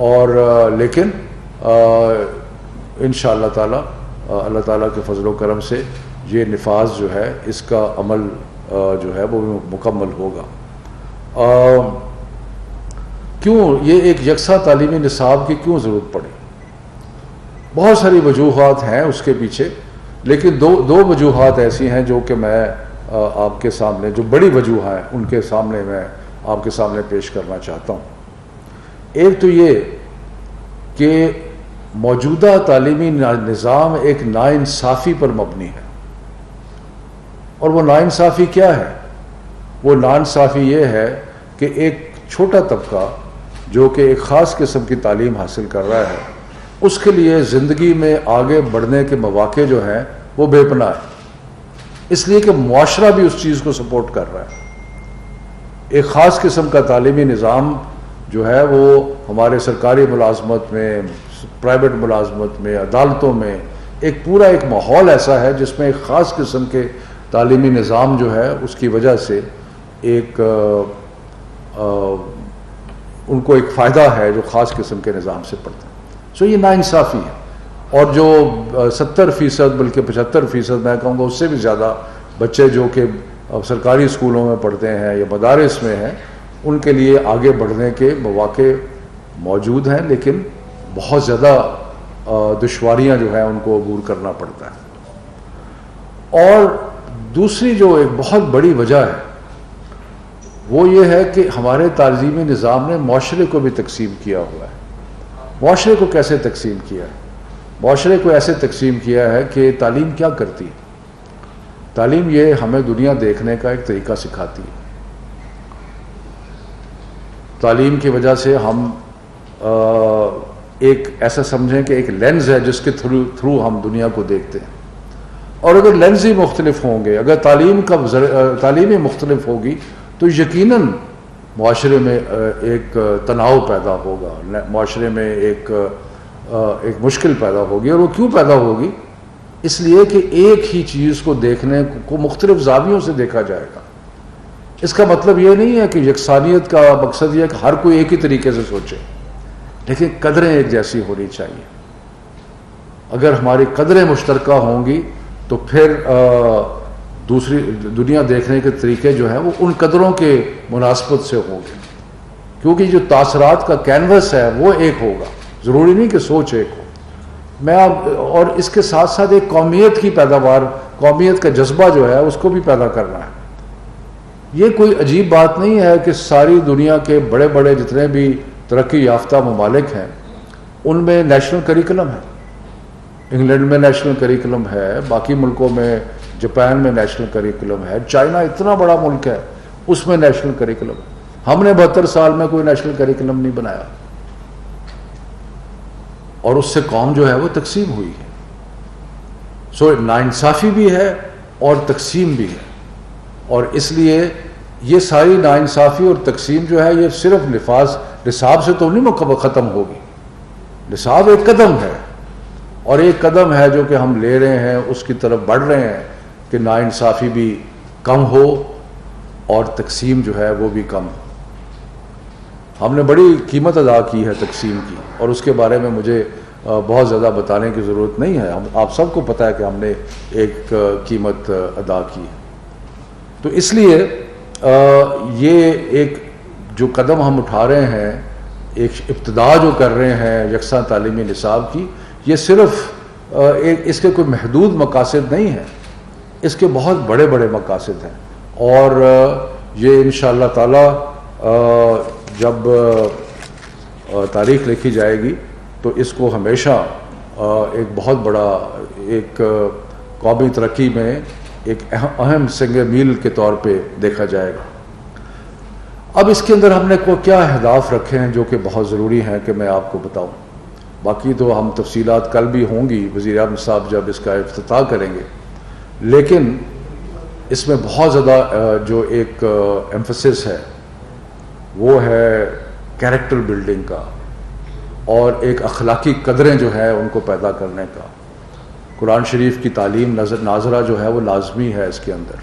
اور لیکن انشاءاللہ تعالی اللہ تعالیٰ کے فضل و کرم سے یہ نفاذ جو ہے اس کا عمل جو ہے وہ مکمل ہوگا. کیوں یہ ایک یکساں تعلیمی نصاب کی کیوں ضرورت پڑی؟ بہت ساری وجوہات ہیں اس کے پیچھے، لیکن دو وجوہات ایسی ہیں جو کہ میں آپ کے سامنے، جو بڑی وجوہ ہیں ان کے سامنے میں آپ کے سامنے پیش کرنا چاہتا ہوں. ایک تو یہ کہ موجودہ تعلیمی نظام ایک ناانصافی پر مبنی ہے. اور وہ ناانصافی کیا ہے؟ وہ ناانصافی یہ ہے کہ ایک چھوٹا طبقہ جو کہ ایک خاص قسم کی تعلیم حاصل کر رہا ہے، اس کے لیے زندگی میں آگے بڑھنے کے مواقع جو ہیں وہ بے پناہ ہیں، اس لیے کہ معاشرہ بھی اس چیز کو سپورٹ کر رہا ہے. ایک خاص قسم کا تعلیمی نظام جو ہے وہ ہمارے سرکاری ملازمت میں، پرائیویٹ ملازمت میں، عدالتوں میں ایک پورا ایک ماحول ایسا ہے جس میں ایک خاص قسم کے تعلیمی نظام جو ہے اس کی وجہ سے ایک ان کو ایک فائدہ ہے جو خاص قسم کے نظام سے پڑتا ہے. سو یہ ناانصافی ہے. اور جو 70% بلکہ 75% میں کہوں گا اس سے بھی زیادہ بچے جو کہ سرکاری اسکولوں میں پڑھتے ہیں یا مدارس میں ہیں، ان کے لیے آگے بڑھنے کے مواقع موجود ہیں، لیکن بہت زیادہ دشواریاں جو ہیں ان کو عبور کرنا پڑتا ہے. اور دوسری جو ایک بہت بڑی وجہ ہے وہ یہ ہے کہ ہمارے تعلیمی نظام نے معاشرے کو بھی تقسیم کیا ہوا ہے. معاشرے کو کیسے تقسیم کیا ہے؟ معاشرے کو ایسے تقسیم کیا ہے کہ تعلیم کیا کرتی ہے؟ تعلیم یہ ہمیں دنیا دیکھنے کا ایک طریقہ سکھاتی ہے. تعلیم کی وجہ سے ہم ایک ایسا سمجھیں کہ ایک لینز ہے جس کے تھرو ہم دنیا کو دیکھتے ہیں. اور اگر لینز ہی مختلف ہوں گے، اگر تعلیم ہی مختلف ہوگی تو یقیناً معاشرے میں ایک تناؤ پیدا ہوگا، معاشرے میں ایک مشکل پیدا ہوگی. اور وہ کیوں پیدا ہوگی؟ اس لیے کہ ایک ہی چیز کو دیکھنے کو مختلف زاویوں سے دیکھا جائے گا. اس کا مطلب یہ نہیں ہے کہ یکسانیت کا مقصد یہ ہے کہ ہر کوئی ایک ہی طریقے سے سوچے، لیکن قدریں ایک جیسی ہونی چاہیے. اگر ہماری قدریں مشترکہ ہوں گی تو پھر دوسری دنیا دیکھنے کے طریقے جو ہیں وہ ان قدروں کے مناسبت سے ہوں گے، کیونکہ جو تاثرات کا کینوس ہے وہ ایک ہوگا. ضروری نہیں کہ سوچ ایک ہو. اور اس کے ساتھ ساتھ ایک قومیت کی پیداوار، قومیت کا جذبہ جو ہے اس کو بھی پیدا کرنا ہے. یہ کوئی عجیب بات نہیں ہے کہ ساری دنیا کے بڑے بڑے جتنے بھی ترقی یافتہ ممالک ہیں ان میں نیشنل کریکلم ہے. انگلینڈ میں نیشنل کریکلم ہے، باقی ملکوں میں، جاپان میں نیشنل کریکلم ہے، چائنا اتنا بڑا ملک ہے اس میں نیشنل کریکلم ہے. ہم نے 72 سال میں کوئی نیشنل کریکلم نہیں بنایا، اور اس سے قوم جو ہے وہ تقسیم ہوئی ہے. سو ناانصافی بھی ہے اور تقسیم بھی ہے. اور اس لیے یہ ساری ناانصافی اور تقسیم جو ہے یہ صرف نصاب سے تو نہیں ختم ہوگی. نصاب ایک قدم ہے، اور ایک قدم ہے جو کہ ہم لے رہے ہیں، اس کی طرف بڑھ رہے ہیں کہ ناانصافی بھی کم ہو اور تقسیم جو ہے وہ بھی کم ہو. ہم نے بڑی قیمت ادا کی ہے تقسیم کی، اور اس کے بارے میں مجھے بہت زیادہ بتانے کی ضرورت نہیں ہے. آپ سب کو پتہ ہے کہ ہم نے ایک قیمت ادا کی ہے. تو اس لیے یہ ایک جو قدم ہم اٹھا رہے ہیں، ایک ابتدا جو کر رہے ہیں یکساں تعلیمی نصاب کی، یہ صرف اس کے کوئی محدود مقاصد نہیں ہیں، اس کے بہت بڑے بڑے مقاصد ہیں. اور یہ انشاءاللہ تعالی جب تاریخ لکھی جائے گی تو اس کو ہمیشہ ایک بہت بڑا ایک قومی ترقی میں ایک اہم سنگ میل کے طور پہ دیکھا جائے گا. اب اس کے اندر ہم نے کیا اہداف رکھے ہیں جو کہ بہت ضروری ہیں کہ میں آپ کو بتاؤں. باقی تو ہم تفصیلات کل بھی ہوں گی، وزیر اعظم صاحب جب اس کا افتتاح کریں گے. لیکن اس میں بہت زیادہ جو ایک ایمفسس ہے وہ ہے کیریکٹر بلڈنگ کا، اور ایک اخلاقی قدریں جو ہے ان کو پیدا کرنے کا. قرآن شریف کی تعلیم ناظرہ جو ہے وہ لازمی ہے اس کے اندر.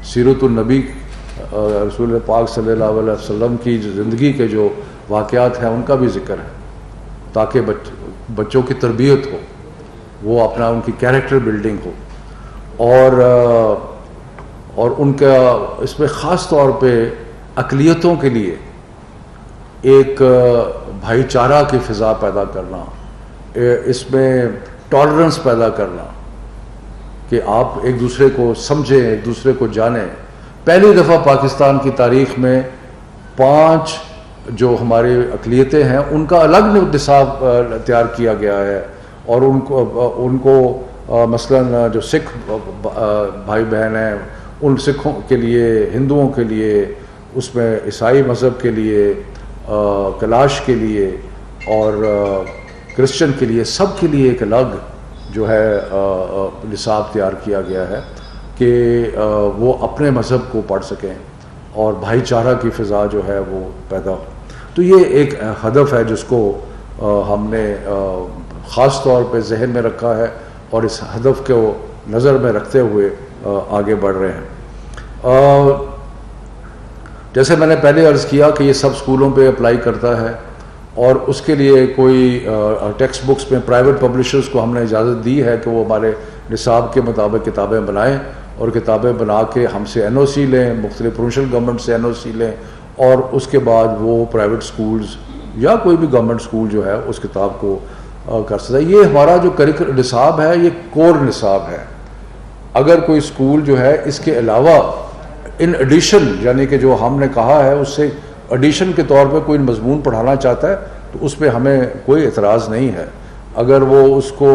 سیرت النبی رسول پاک صلی اللہ علیہ وسلم کی زندگی کے جو واقعات ہیں ان کا بھی ذکر ہے. تاکہ بچوں کی تربیت ہو, وہ اپنا ان کی کیریکٹر بلڈنگ ہو, اور ان کا اس میں خاص طور پہ اقلیتوں کے لیے ایک بھائی چارہ کی فضا پیدا کرنا, اس میں ٹالرنس پیدا کرنا کہ آپ ایک دوسرے کو سمجھیں, ایک دوسرے کو جانیں. پہلی دفعہ پاکستان کی تاریخ میں 5 جو ہماری اقلیتیں ہیں ان کا الگ نصاب تیار کیا گیا ہے, اور ان کو مثلا جو سکھ بھائی بہن ہیں ان سکھوں کے لیے, ہندوؤں کے لیے, اس میں عیسائی مذہب کے لیے, کلاش کے لیے اور کرسچن کے لیے, سب کے لیے ایک الگ جو ہے نصاب تیار کیا گیا ہے کہ وہ اپنے مذہب کو پڑھ سکیں اور بھائی چارہ کی فضا جو ہے وہ پیدا ہو. تو یہ ایک ہدف ہے جس کو ہم نے خاص طور پہ ذہن میں رکھا ہے اور اس ہدف کو نظر میں رکھتے ہوئے آگے بڑھ رہے ہیں. جیسے میں نے پہلے عرض کیا کہ یہ سب اسکولوں پہ اپلائی کرتا ہے, اور اس کے لیے کوئی ٹیکسٹ بکس میں پرائیویٹ پبلشرز کو ہم نے اجازت دی ہے کہ وہ ہمارے نصاب کے مطابق کتابیں بنائیں, اور کتابیں بنا کے ہم سے NOC لیں, مختلف پروونشل گورنمنٹ سے NOC لیں, اور اس کے بعد وہ پرائیویٹ سکولز یا کوئی بھی گورنمنٹ سکول جو ہے اس کتاب کو کر سکتا ہے. یہ ہمارا جو نصاب ہے یہ کور نصاب ہے. اگر کوئی سکول جو ہے اس کے علاوہ ان ایڈیشن, یعنی کہ جو ہم نے کہا ہے اس سے ایڈیشن کے طور پہ کوئی مضمون پڑھانا چاہتا ہے تو اس پہ ہمیں کوئی اعتراض نہیں ہے. اگر وہ اس کو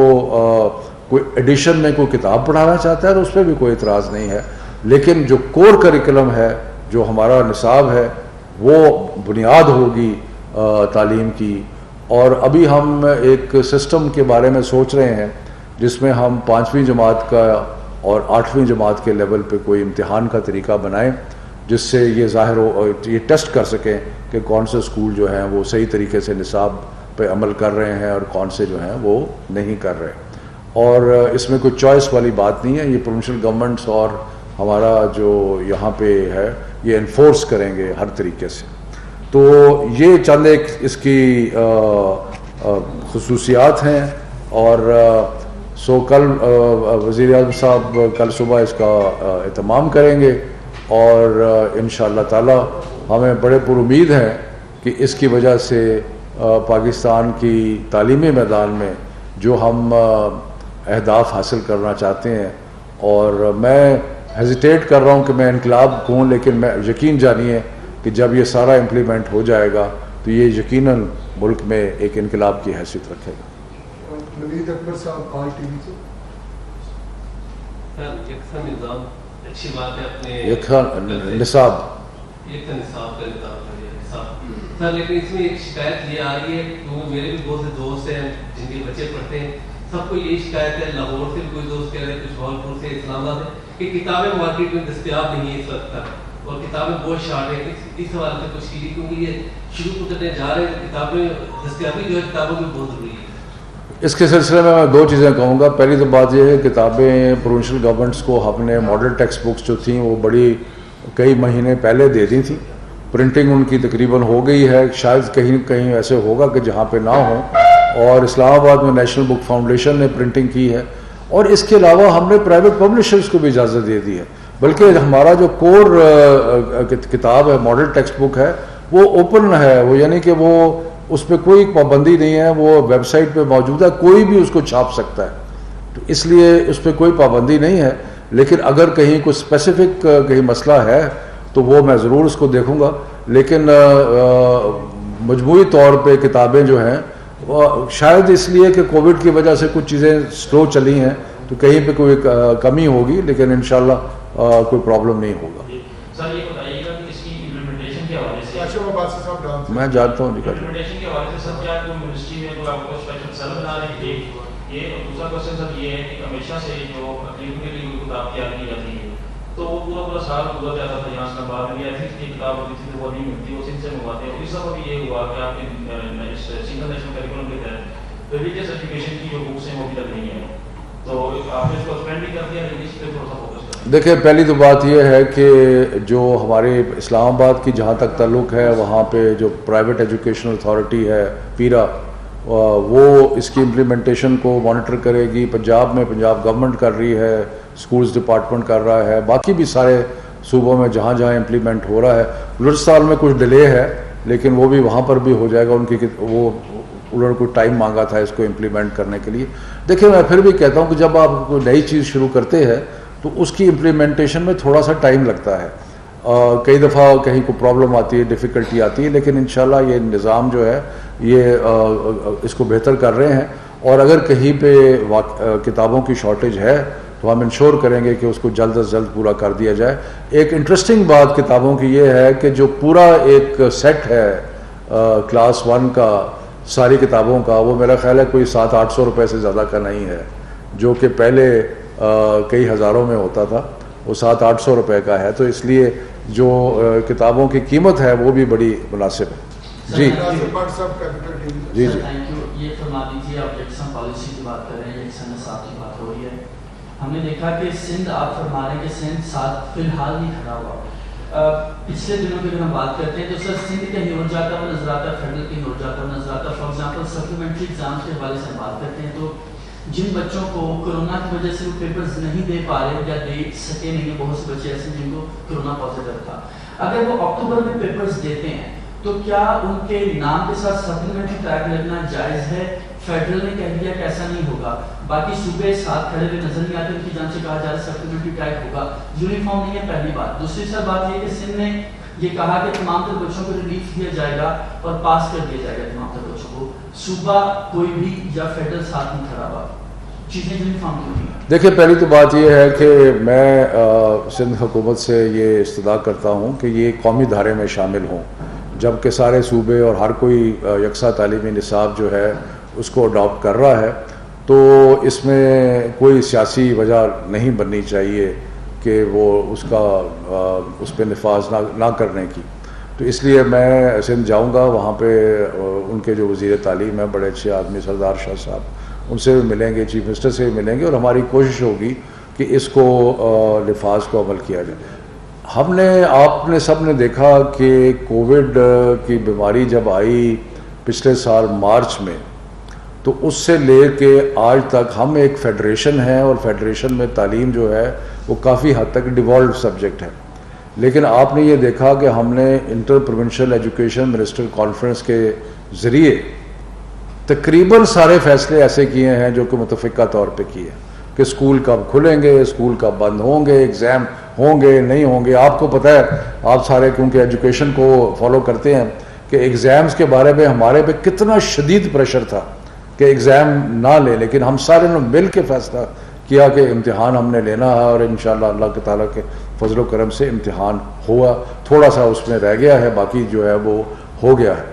کوئی ایڈیشن میں کوئی کتاب پڑھانا چاہتا ہے تو اس پہ بھی کوئی اعتراض نہیں ہے. لیکن جو کور کریکولم ہے, جو ہمارا نصاب ہے, وہ بنیاد ہوگی تعلیم کی. اور ابھی ہم ایک سسٹم کے بارے میں سوچ رہے ہیں جس میں ہم 5ویں جماعت کا اور 8ویں جماعت کے لیول پہ کوئی امتحان کا طریقہ بنائیں, جس سے یہ ظاہر ہو, یہ ٹیسٹ کر سکیں کہ کون سے اسکول جو ہیں وہ صحیح طریقے سے نصاب پہ عمل کر رہے ہیں اور کون سے جو ہیں وہ نہیں کر رہے. اور اس میں کوئی چوائس والی بات نہیں ہے, یہ پروونشل گورنمنٹس اور ہمارا جو یہاں پہ ہے یہ انفورس کریں گے ہر طریقے سے. تو یہ چند ایک اس کی خصوصیات ہیں. اور سو کل وزیر اعظم صاحب کل صبح اس کا اہتمام کریں گے, اور انشاءاللہ تعالی ہمیں بڑے پر امید ہیں کہ اس کی وجہ سے پاکستان کی تعلیمی میدان میں جو ہم اہداف حاصل کرنا چاہتے ہیں, اور میں ہیزیٹیٹ کر رہا ہوں کہ میں انقلاب کہوں, لیکن میں یقین جانیے کہ جب یہ سارا امپلیمنٹ ہو جائے گا تو یہ یقیناً ملک میں ایک انقلاب کی حیثیت رکھے گا. نوید اکبر صاحب آل ٹی وی سے. اچھی بات ہے اپنے نصاب سر, لیکن اس میں ایک شکایت یہ آ رہی ہے کیونکہ میرے بھی بہت سے دوست ہیں جن کے بچے پڑھتے ہیں, سب کو یہی شکایت ہے, لاہور سے بھی کوئی دوست کہہ رہے ہیں, کچھ بھاولپور سے, اسلام آباد سے, کہ کتابیں مارکیٹ میں دستیاب نہیں ہیں اس وقت تک, اور کتابیں بہت شارٹ ہیں. اس حوالے سے کچھ کیجیے کیونکہ یہ شروع کرنے جا رہے ہیں, کتابیں دستیابی جو ہے کتابوں میں بہت ضروری ہے. اس کے سلسلے میں 2 چیزیں کہوں گا. پہلی تو بات یہ ہے کتابیں پروونشل گورنمنٹس کو ہم نے ماڈل ٹیکسٹ بکس جو تھیں وہ بڑی کئی مہینے پہلے دے دی تھیں. پرنٹنگ ان کی تقریباً ہو گئی ہے, شاید کہیں کہیں ایسے ہوگا کہ جہاں پہ نہ ہوں, اور اسلام آباد میں نیشنل بک فاؤنڈیشن نے پرنٹنگ کی ہے. اور اس کے علاوہ ہم نے پرائیویٹ پبلشرز کو بھی اجازت دے دی ہے. بلکہ ہمارا جو کور کتاب ہے, ماڈل ٹیکسٹ بک ہے, وہ اوپن ہے, وہ یعنی کہ وہ اس پہ کوئی پابندی نہیں ہے, وہ ویب سائٹ پہ موجود ہے, کوئی بھی اس کو چھاپ سکتا ہے. تو اس لیے اس پہ کوئی پابندی نہیں ہے. لیکن اگر کہیں کوئی اسپیسیفک کہیں مسئلہ ہے تو وہ میں ضرور اس کو دیکھوں گا. لیکن مجموعی طور پہ کتابیں جو ہیں شاید اس لیے کہ کووڈ کی وجہ سے کچھ چیزیں سلو چلی ہیں تو کہیں پہ کوئی کمی ہوگی, لیکن انشاءاللہ کوئی پرابلم نہیں ہوگا. سر یہ بتائیے گا کہ اس کی امپلیمنٹیشن کے حوالے سے میں جانتا ہوں امپلیمنٹیشن کے حوالے سے سر کیا کوئی یونیورسٹی میں کوئی آپ کو اسپیشل سیل بنا رہے ہیں یہ, اور دوسرا کوشچن سر یہ ہے کہ ہمیشہ سے جو اقلیتوں کے لیے کتاب تیار کی جاتی ہے تو وہ پورا سال گزر جاتا تھا, یہاں سے بعد میں ایتھکس کی کتاب ہوتی تھی تو وہ نہیں ملتی, وہ سن سے منگواتے ہیں. اور اس سب ابھی یہ ہوا کہ آپ کے سنگل نیشنل کریکولم کے تحت ریلیجیس ایجوکیشن کی جو بکس ہیں وہ بھی تک نہیں ہیں, تو آپ نے اس کو سسپینڈ بھی کر دیا, ریلیجیس پہ تھوڑا سا فوکس کریں. دیکھیں, پہلی تو بات یہ ہے کہ جو ہمارے اسلام آباد کی جہاں تک تعلق ہے وہاں پہ جو پرائیویٹ ایجوکیشنل اتھارٹی ہے پیرا, وہ اس کی امپلیمنٹیشن کو مانیٹر کرے گی. پنجاب میں پنجاب گورنمنٹ کر رہی ہے, سکولز ڈپارٹمنٹ کر رہا ہے, باقی بھی سارے صوبوں میں جہاں جہاں امپلیمنٹ ہو رہا ہے. بلوچستان میں کچھ ڈیلے ہے لیکن وہ بھی وہاں پر بھی ہو جائے گا. انہوں نے کوئی ٹائم مانگا تھا اس کو امپلیمنٹ کرنے کے لیے. دیکھیں میں پھر بھی کہتا ہوں کہ جب آپ کوئی نئی چیز شروع کرتے ہیں تو اس کی امپلیمنٹیشن میں تھوڑا سا ٹائم لگتا ہے. کئی دفعہ کہیں کو پرابلم آتی ہے, ڈیفیکلٹی آتی ہے, لیکن انشاءاللہ یہ نظام جو ہے یہ اس کو بہتر کر رہے ہیں. اور اگر کہیں پہ کتابوں کی شارٹیج ہے تو ہم انشور کریں گے کہ اس کو جلد از جلد پورا کر دیا جائے. ایک انٹرسٹنگ بات کتابوں کی یہ ہے کہ جو پورا ایک سیٹ ہے کلاس 1 کا ساری کتابوں کا, وہ میرا خیال ہے کوئی 700-800 روپے سے زیادہ کا نہیں ہے, جو کہ پہلے کئی ہزاروں میں ہوتا تھا, وہ 700-800 روپے کا ہے. تو اس لیے جو کتابوں کی قیمت ہے وہ بھی بڑی مناسب ہے. جی جی جی تھینک یو. یہ فرما دیجیے آپ یکساں پالیسی کی بات کر رہے ہیں, یکساں نصاب کی بات ہو رہی ہے. ہم نے دیکھا کہ سندھ, آپ فرما رہے ہیں کہ سندھ ساتھ فی الحال نہیں کھڑا ہوا. پچھلے دنوں کی اگر ہم بات کرتے ہیں تو سر سندھ کہیں اور جاتا ہوا نظر آتا ہے, فیڈرل کہیں اور جاتا ہوا نظر آتا ہے. فار ایگزامپل سپلیمنٹری ایگزام کے حوالے سے بات کرتے ہیں تو جن بچوں کو کرونا کی وجہ سے وہ پیپرز نہیں دے پا رہے یا دے سکے نہیں, بہت سے بچے ایسے جن کو کرونا پازیٹیو تھا, اگر وہ اکتوبر میں پیپرز دیتے ہیں تو کیا ان کے نام کے ساتھ سپلیمنٹری ٹریک لگنا جائز ہے؟ فیڈرل نے کہہ دیا کہ ایسا نہیں ہوگا, باقی صوبے ساتھ کھڑے ہوئے نظر نہیں آتے, ان کی جانب سے کہا جا رہا ہے سپلیمنٹری ٹریک ہوگا. یونیفارم نہیں ہے, پہلی بات. دوسری سر بات یہ کہ سندھ نے یہ کہا کہ تمام تر بچوں کو ریلیف دیا جائے گا اور پاس کر دیا جائے گا تمام تر بچوں کو. صوبہ کوئی بھی یا فیڈرل ساتھ نہیں کھڑا ہوا, چیزیں یونیفارم کیوں نہیں؟ دیکھیں پہلی تو بات یہ ہے کہ میں سندھ حکومت سے یہ استدعا کرتا ہوں کہ یہ قومی دھارے میں شامل ہوں, جبکہ سارے صوبے اور ہر کوئی یکساں تعلیمی نصاب جو ہے اس کو اڈاپٹ کر رہا ہے. تو اس میں کوئی سیاسی وجہ نہیں بننی چاہیے کہ وہ اس پہ نفاذ نہ کرنے کی. تو اس لیے میں سندھ جاؤں گا, وہاں پہ ان کے جو وزیر تعلیم ہیں بڑے اچھے آدمی سردار شاہ صاحب, ان سے بھی ملیں گے, چیف منسٹر سے بھی ملیں گے, اور ہماری کوشش ہوگی کہ اس کو نفاذ کو عمل کیا جائے. ہم نے آپ نے سب نے دیکھا کہ کووڈ کی بیماری جب آئی پچھلے سال مارچ میں, تو اس سے لے کے آج تک ہم ایک فیڈریشن ہیں, اور فیڈریشن میں تعلیم جو ہے وہ کافی حد تک ڈیوالوڈ سبجیکٹ ہے. لیکن آپ نے یہ دیکھا کہ ہم نے inter provincial education minister conference کے ذریعے تقریباً سارے فیصلے ایسے کیے ہیں جو کہ متفقہ طور پہ کیے ہیں کہ اسکول کب کھلیں گے, اسکول کب بند ہوں گے, ایگزام ہوں گے نہیں ہوں گے. آپ کو پتہ ہے, آپ سارے کیونکہ ایجوکیشن کو فالو کرتے ہیں, کہ ایگزامز کے بارے میں ہمارے پہ کتنا شدید پریشر تھا کہ ایگزام نہ لیں, لیکن ہم سارے نے مل کے فیصلہ کیا کہ امتحان ہم نے لینا ہے, اور انشاءاللہ اللہ تعالیٰ کے فضل و کرم سے امتحان ہوا. تھوڑا سا اس میں رہ گیا ہے, باقی جو ہے وہ ہو گیا ہے.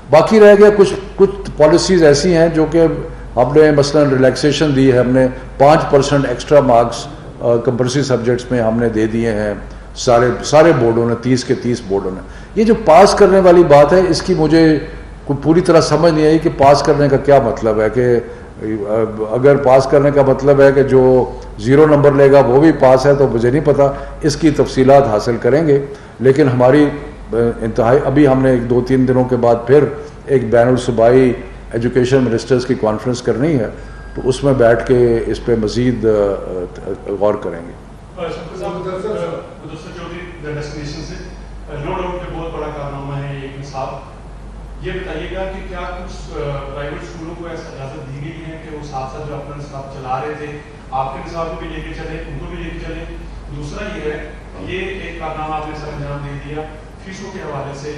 باقی رہ گیا کچھ پالیسیز ایسی ہیں جو کہ ہم نے مثلا ریلیکسیشن دی ہے, ہم نے 5% ایکسٹرا مارکس کمپلسری سبجیکٹس میں ہم نے دے دیے ہیں سارے بورڈوں نے, 30 کے 30 بورڈوں نے. یہ جو پاس کرنے والی بات ہے, اس کی مجھے پوری طرح سمجھ نہیں آئی کہ پاس کرنے کا کیا مطلب ہے. کہ اگر پاس کرنے کا مطلب ہے کہ جو 0 نمبر لے گا وہ بھی پاس ہے, تو مجھے نہیں پتا, اس کی تفصیلات حاصل کریں گے. لیکن ہماری انتہائی ابھی ہم نے 2-3 دنوں کے بعد پھر ایک بین الصوبائی ایجوکیشن منسٹرز کی کانفرنس کرنی ہے, تو اس میں بیٹھ کے اس پہ مزید غور کریں گے. یہ بتائیے گا کہ کیا کچھ پرائیویٹ اسکولوں کو ایسا اجازت دی گئی ہے کہ وہ ساتھ ساتھ جو اپنا نصاب چلا رہے تھے آپ کے نصاب کو بھی لے کے چلے, ان کو بھی لے کے چلے. دوسرا یہ ہے, یہ ایک کارنامہ آپ نے سر انجام دے دیا, فیسوں کے حوالے سے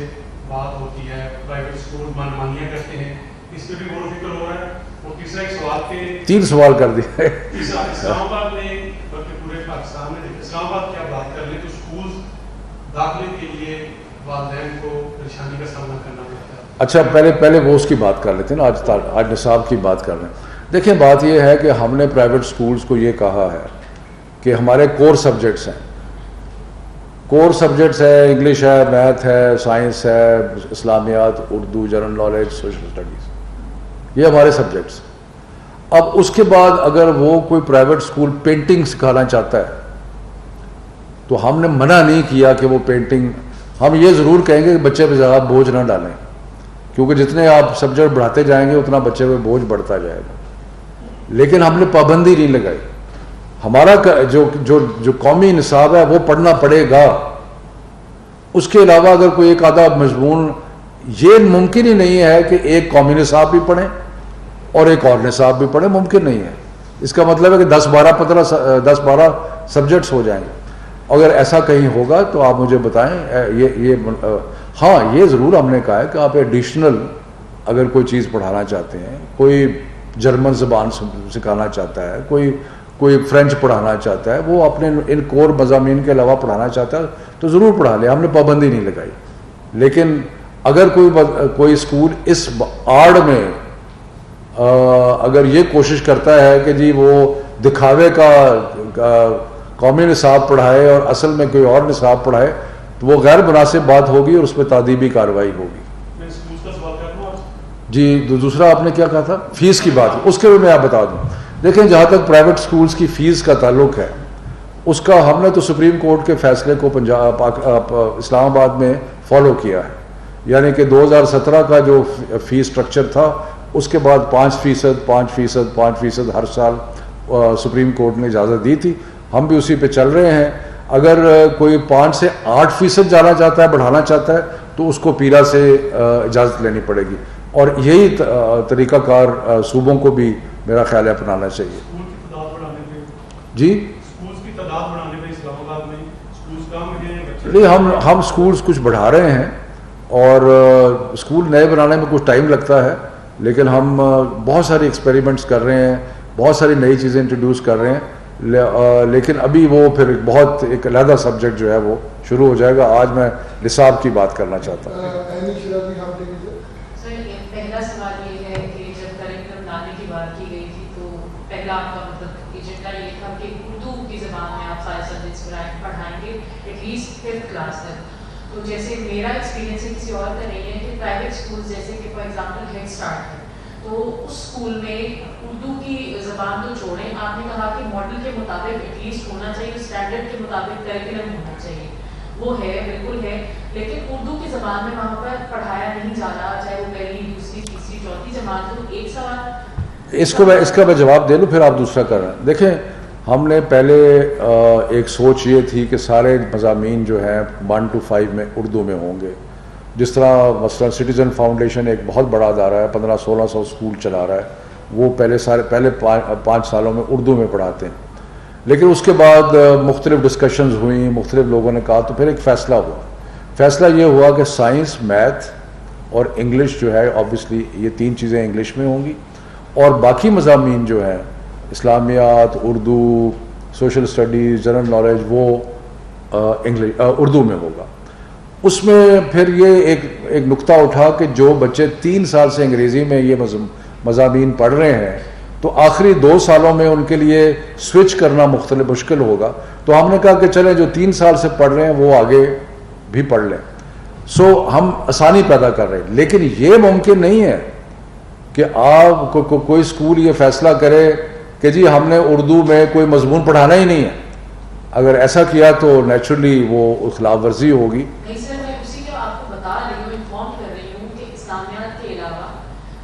بات ہوتی ہے, پرائیویٹ اسکول منمانیاں کرتے ہیں, اس پہ بھی غور و فکر ہو رہا ہے. اور تیسرا ایک سوال کے 3 سوال کر دیا. اسلام آباد میں بلکہ پورے پاکستان میں اسلام آباد کی آپ بات کر لیں تو اسکول داخلے کے لیے والدین کو پریشانی کا سامنا کرنا پڑتا ہے. اچھا پہلے وہ اس کی بات کر لیتے ہیں نا, آج نصاب کی بات کر رہے ہیں. دیکھیں بات یہ ہے کہ ہم نے پرائیویٹ سکولز کو یہ کہا ہے کہ ہمارے کور سبجیکٹس ہیں, کور سبجیکٹس ہے, انگلش ہے, میتھ ہے, سائنس ہے, Islamiyat, Urdu, general knowledge, social studies, یہ ہمارے سبجیکٹس. اب اس کے بعد اگر وہ کوئی پرائیویٹ سکول پینٹنگ سکھانا چاہتا ہے تو ہم نے منع نہیں کیا کہ وہ پینٹنگ, ہم یہ ضرور کہیں گے کہ بچے پہ زیادہ بوجھ نہ ڈالیں, کیونکہ جتنے آپ سبجیکٹ بڑھاتے جائیں گے اتنا بچے پہ بوجھ بڑھتا جائے گا. لیکن ہم نے پابندی نہیں لگائی. ہمارا جو قومی نصاب ہے وہ پڑھنا پڑے گا. اس کے علاوہ اگر کوئی ایک آدھا مضمون، یہ ممکن ہی نہیں ہے کہ ایک قومی نصاب بھی پڑھیں اور ایک اور نصاب بھی پڑھیں، ممکن نہیں ہے. اس کا مطلب ہے کہ 10-12 سبجیکٹس ہو جائیں گے. اگر ایسا کہیں ہوگا تو آپ مجھے بتائیں. ہاں یہ ضرور ہم نے کہا ہے کہ آپ ایڈیشنل اگر کوئی چیز پڑھانا چاہتے ہیں، کوئی جرمن زبان سکھانا چاہتا ہے، کوئی فرینچ پڑھانا چاہتا ہے، وہ اپنے ان کور مضامین کے علاوہ پڑھانا چاہتا ہے تو ضرور پڑھا لے. ہم نے پابندی نہیں لگائی. لیکن اگر کوئی اسکول اس آڑ میں اگر یہ کوشش کرتا ہے کہ جی وہ دکھاوے کا قومی نصاب پڑھائے اور اصل میں کوئی اور نصاب پڑھائے تو وہ غیر مناسب بات ہوگی اور اس پہ تعدیبی کارروائی ہوگی. میں اسکول کا سوال کر لوں. جی دوسرا آپ نے کیا کہا تھا؟ فیس کی بات. اس کے بھی میں آپ بتا دوں. دیکھیں جہاں تک پرائیویٹ سکولز کی فیس کا تعلق ہے، اس کا ہم نے تو سپریم کورٹ کے فیصلے کو اسلام آباد میں فالو کیا ہے. یعنی کہ 2017 کا جو فیس سٹرکچر تھا اس کے بعد 5% ہر سال سپریم کورٹ نے اجازت دی تھی. ہم بھی اسی پہ چل رہے ہیں. اگر کوئی 5 سے 8% جانا چاہتا ہے، بڑھانا چاہتا ہے تو اس کو پیرا سے اجازت لینی پڑے گی. اور یہی طریقہ کار صوبوں کو بھی میرا خیال ہے اپنانا چاہیے. اسکول کی تعداد بڑھانے پہ جی اسکولز کی تعداد بڑھانے پہ اسلام آباد میں اسکولز کم ہو گئے ہیں بچے. نہیں، ہم اسکولز کچھ بڑھا رہے ہیں اور اسکول نئے بنانے میں کچھ ٹائم لگتا ہے، لیکن ہم بہت ساری ایکسپیریمنٹس کر رہے ہیں، بہت ساری نئی چیزیں انٹروڈیوس کر رہے ہیں. لیکن ابھی وہ پھر ایک علیحدہ سبجیکٹ جو ہے وہ شروع ہو جائے گا. آج میں نصاب کی بات کرنا چاہتا ہوں. پہلا سوال یہ ہے کہ جب کریکٹرم لانے کی بات کی گئی تھی تو پہلا آپ کا مطلب ایجنڈا یہ تھا کہ اردو کی زبان میں آپ سارے سبجیکٹس پڑھائیں گے ایٹ لیسٹ 5th کلاس تک. تو جیسے میرا ایکسپیرینس ہے، کسی اور کا نہیں ہے، کہ پرائیویٹ اسکول جیسے کہ فار ایگزامپل ہیڈ اسٹارٹ ہے تو اس اسکول میں اردو کی زبان تو چھوڑیں، آپ نے کہا کہ ماڈل کے مطابق ایٹ لیسٹ ہونا چاہیے، اسٹینڈرڈ کے مطابق کریکولم ہونا چاہیے. وہ ہے، بالکل ہے، لیکن اردو کی زبان میں وہاں پر پڑھایا نہیں جا رہا، چاہے وہ پہلی، دوسری، تیسری، چوتھی جماعت ہو. ایک سوال اس کا میں جواب دے لوں پھر آپ دوسرا کر رہے ہیں. دیکھیں ہم نے پہلے ایک سوچ یہ تھی کہ سارے مضامین جو ہیں 1 to 5 میں اردو میں ہوں گے. جس طرح مثلا سٹیزن فاؤنڈیشن ایک بہت بڑا ادارہ ہے، 1500-1600 اسکول چلا رہا ہے، وہ پہلے 5 سالوں میں اردو میں پڑھاتے ہیں. لیکن اس کے بعد مختلف ڈسکشنز ہوئیں، مختلف لوگوں نے کہا تو پھر ایک فیصلہ ہوا. فیصلہ یہ ہوا کہ سائنس، میتھ اور انگلش جو ہے آبویسلی یہ 3 چیزیں انگلش میں ہوں گی، اور باقی مضامین جو ہیں Islamiyat, Urdu, social studies, general knowledge, وہ اردو میں ہوگا. اس میں پھر یہ ایک نقطہ اٹھا کہ جو بچے 3 سال سے انگریزی میں یہ مضامین پڑھ رہے ہیں تو آخری 2 سالوں میں ان کے لیے سوئچ کرنا مشکل ہوگا. تو ہم نے کہا کہ چلیں جو 3 سال سے پڑھ رہے ہیں وہ آگے بھی پڑھ لیں. سو ہم آسانی پیدا کر رہے ہیں. لیکن یہ ممکن نہیں ہے کہ آپ کوئی اسکول یہ فیصلہ کرے کہ جی ہم نے اردو میں کوئی مضمون پڑھانا ہی نہیں ہے. اگر ایسا کیا تو نیچرلی وہ خلاف ورزی ہوگی. نہیں سر، میں اسی کا آپ کو بتا رہی ہوں، انفارم کر رہی ہوں کہ اسلامیات کے علاوہ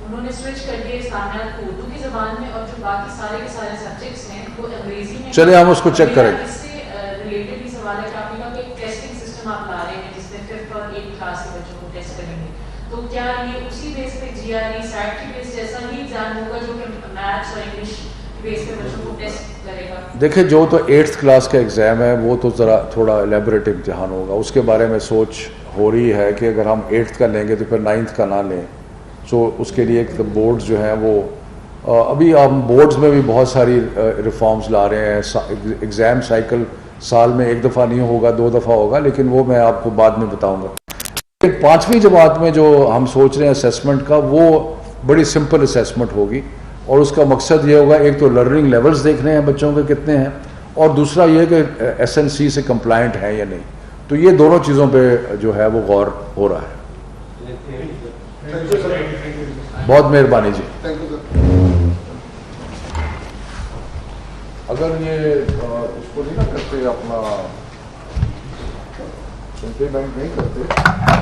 انہوں نے سوئچ کر کے اسلامیات کو اردو کی زبان میں، اور جو باقی سارے کے سارے سبجیکٹس ہیں وہ انگریزی میں. چلے ہم اس کو چیک کریں. اس سے ریلیٹڈ بھی سوال ہے کہ آپ نے کہا کہ ٹیسٹنگ سسٹم آپ لا رہے ہیں جس میں 5th اور 8th کلاس کے بچوں کو ٹیسٹ کریں گے، تو کیا یہ اسی بیس پہ GRE سیٹ کی بیس جیسا ہی ایگزام ہوگا جو کہ میتھس اور انگلش کی بیس پہ بچوں کو ٹیسٹ کرے گا؟ دیکھیں جو تو 8th کلاس کا ایگزام ہے وہ تو ذرا تھوڑا الیبوریٹ امتحان ہوگا. اس کے بارے میں سوچ ہو رہی ہے کہ اگر ہم 8th کا لیں گے تو پھر 9th کا نہ لیں. سو اس کے لیے ایک بورڈز جو ہیں وہ ابھی ہم بورڈز میں بھی بہت ساری ریفارمز لا رہے ہیں. ایگزام سائیکل سال میں 1 دفعہ نہیں ہوگا، 2 دفعہ ہوگا، لیکن وہ میں آپ کو بعد میں بتاؤں گا. 5ویں جماعت میں جو ہم سوچ رہے ہیں اسیسمنٹ کا، وہ بڑی سمپل اسیسمنٹ ہوگی، اور اس کا مقصد یہ ہوگا ایک تو لرننگ لیولز دیکھنے ہیں بچوں کے کتنے ہیں، اور دوسرا یہ کہ SNC سے کمپلائنٹ ہیں یا نہیں. تو یہ دونوں چیزوں پہ جو ہے وہ غور ہو رہا ہے. بہت مہربانی جی. اگر یہ اس کو نہیں نہ کرتے، اپنا امپلیمنٹ نہیں کرتے